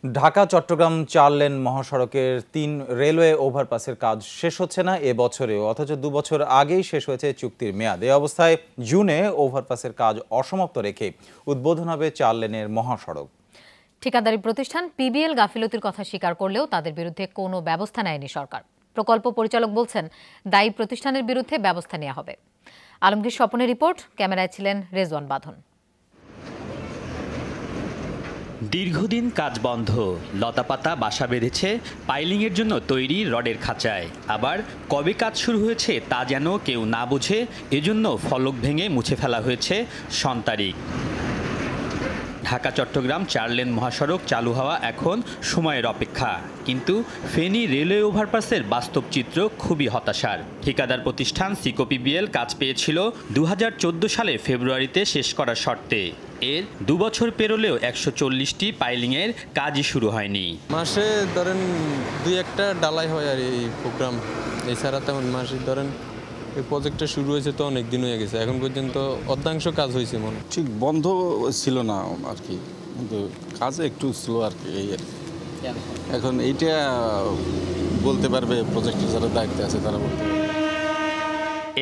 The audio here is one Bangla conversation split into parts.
ঢাকা চট্টগ্রাম ৪ লেন মহাসড়কের ৩ রেলওয়ে ওভারপাসের কাজ শেষ হচ্ছে না এ বছরেও, অথচ ২ বছর আগেই শেষ হয়েছে চুক্তির মেয়াদ। এই অবস্থায় জুনে ওভারপাসের কাজ অসমাপ্ত রেখে উদ্বোধন হবে ৪ লেনের মহাসড়ক। ঠিকাদারি প্রতিষ্ঠান পিবিএল গাফিলতির কথা স্বীকার করলেও তাদের বিরুদ্ধে কোনো ব্যবস্থা নেয়নি সরকার। প্রকল্প পরিচালক বলছেন দায়ী প্রতিষ্ঠানের বিরুদ্ধে ব্যবস্থা নেওয়া হবে। আলমগীর স্বপনের রিপোর্ট, ক্যামেরায় ছিলেন রেজওয়ান বাঁধন। দীর্ঘদিন কাজ বন্ধ, লতাপাতা বাসা বেঁধেছে পাইলিংয়ের জন্য তৈরি রডের খাঁচায়। আবার কবে কাজ শুরু হয়েছে তা যেন কেউ না বোঝে, এজন্য ফলক ভেঙে মুছে ফেলা হয়েছে সন-তারিখ। ঢাকা চট্টগ্রাম ৪ লেন মহাসড়ক চালু হওয়া এখন সময়ের অপেক্ষা, কিন্তু ফেনী রেলওয়ে ওভারপাসের বাস্তব চিত্র খুবই হতাশার। ঠিকাদার প্রতিষ্ঠান সিকো পিবিএল কাজ পেয়েছিল ২০১৪ সালে ফেব্রুয়ারিতে শেষ করার শর্তে। এর ২ বছর পেরোলেও ১৪০টি পাইলিংয়ের কাজই শুরু হয়নি। মাসে ধরেন ২-১টা ডালাই হয় আর এই প্রোগ্রাম, এছাড়া তেমন মাসে ধরেন এই প্রজেক্টটা শুরু হয়েছে তো অনেক দিন হয়ে গেছে, এখন পর্যন্ত অর্ধাংশ কাজ হয়েছে মনে ঠিক বন্ধ ছিল না আর কি, কিন্তু কাজে একটু স্লো আর কি। এই আর এখন এইটা বলতে পারবে প্রজেক্টের যারা দায়িত্বে আছে তারা বলতে পারবে।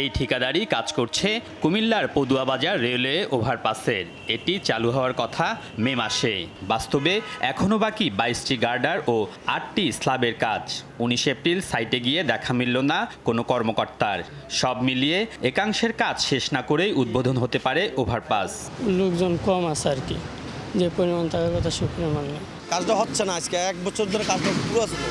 এই ঠিকাদারি কাজ করছে কুমিল্লার পদুয়াবাজার রেলওয়ে ওভারপাসের। এটি চালু হওয়ার কথা মে মাসে। বাস্তবে এখনও বাকি ২২টি গার্ডার ও ৮টি স্ল্যাবের কাজ। ১৯ এপ্রিল সাইটে গিয়ে দেখা মিলল না কোনো কর্মকর্তার। সব মিলিয়ে একাংশের কাজ শেষ না করেই উদ্বোধন হতে পারে ওভারপাস। লোকজন কম আছে আর কি, যে পরিমাণ টাকার কথা শুক্রিয়া মানলাম। কাজটা হচ্ছে না, আজকে 1 বছর ধরে কাজটা পুরো ছিল।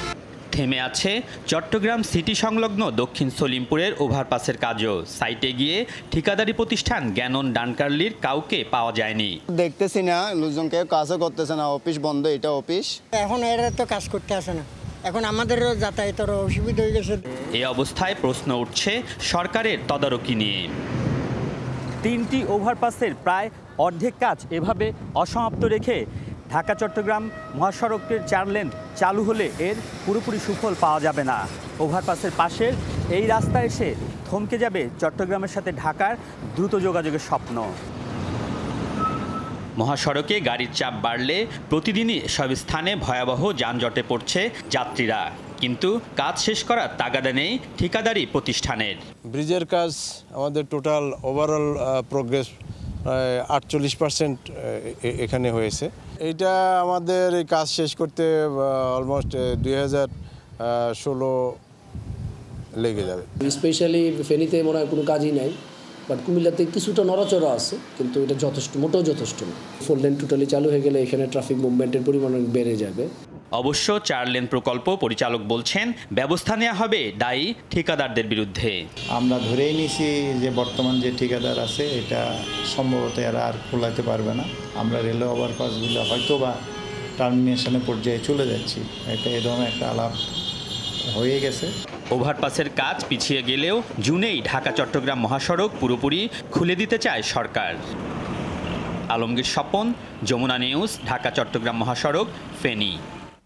থেমে আছে চট্টগ্রাম সিটি সংলগ্ন দক্ষিণ সলিমপুরের ওভারপাসের কাজও। সাইটে গিয়ে ঠিকাদারি প্রতিষ্ঠান গ্যানন ডানকার্লির কাউকে পাওয়া যায়নি। দেখতেছি না, লোকজন কেউ কাজও করতেছে না, অফিস বন্ধ, এটা অফিস। এখন এরা তো কাজ করতে আসে না, এখন আমাদেরও যাতায়াতের অসুবিধা হয়ে গেছে। এই অবস্থায় প্রশ্ন উঠছে সরকারের তদারকি নিয়ে। 3টি ওভারপাসের প্রায় অর্ধেক কাজ এভাবে অসমাপ্ত রেখে ঢাকা চট্টগ্রাম মহাসড়কের ৪ লেন চালু হলে এর পুরোপুরি সুফল পাওয়া যাবে না। ওভারপাসের পাশের এই রাস্তা এসে থমকে যাবে চট্টগ্রামের সাথে ঢাকার দ্রুত যোগাযোগের স্বপ্ন। মহাসড়কে গাড়ির চাপ বাড়লে প্রতিদিনই সব স্থানে ভয়াবহ যানজটে পড়ছে যাত্রীরা, কিন্তু কাজ শেষ করার তাগাদা নেই ঠিকাদারি প্রতিষ্ঠানের। ব্রিজের কাজ আমাদের টোটাল ওভারঅল প্রোগ্রেস 48% এখানে হয়েছে। এইটা আমাদের এই কাজ শেষ করতে অলমোস্ট 2016 লেগে যাবে। স্পেশালি ফেনীতে মনে হয় কোনো কাজই নাই, বাট কুমিল্লাতে কিছুটা নড়াচড়া আছে, কিন্তু এটা যথেষ্ট, মোটেও যথেষ্ট না। 4 লেন টোটালি চালু হয়ে গেলে এখানে ট্রাফিক মুভমেন্টের পরিমাণ বেড়ে যাবে। অবশ্য ৪ লেন প্রকল্প পরিচালক বলছেন ব্যবস্থা নেওয়া হবে দায়ী ঠিকাদারদের বিরুদ্ধে। আমরা ধরেই নিছি যে বর্তমান যে ঠিকাদার আছে এটা সম্ভবত এরা আর খোলাতে পারবে না। আমরা রেলওয়ে ওভারপাসগুলো হয়তো বা টার্মিনেশনের পর্যায়ে চলে যাচ্ছি, এটা এ ধরনের একটা আলাপ হয়ে গেছে। ওভারপাসের কাজ পিছিয়ে গেলেও জুনেই ঢাকা চট্টগ্রাম মহাসড়ক পুরোপুরি খুলে দিতে চায় সরকার। আলমগীর স্বপন, যমুনা নিউজ, ঢাকা চট্টগ্রাম মহাসড়ক, ফেনী।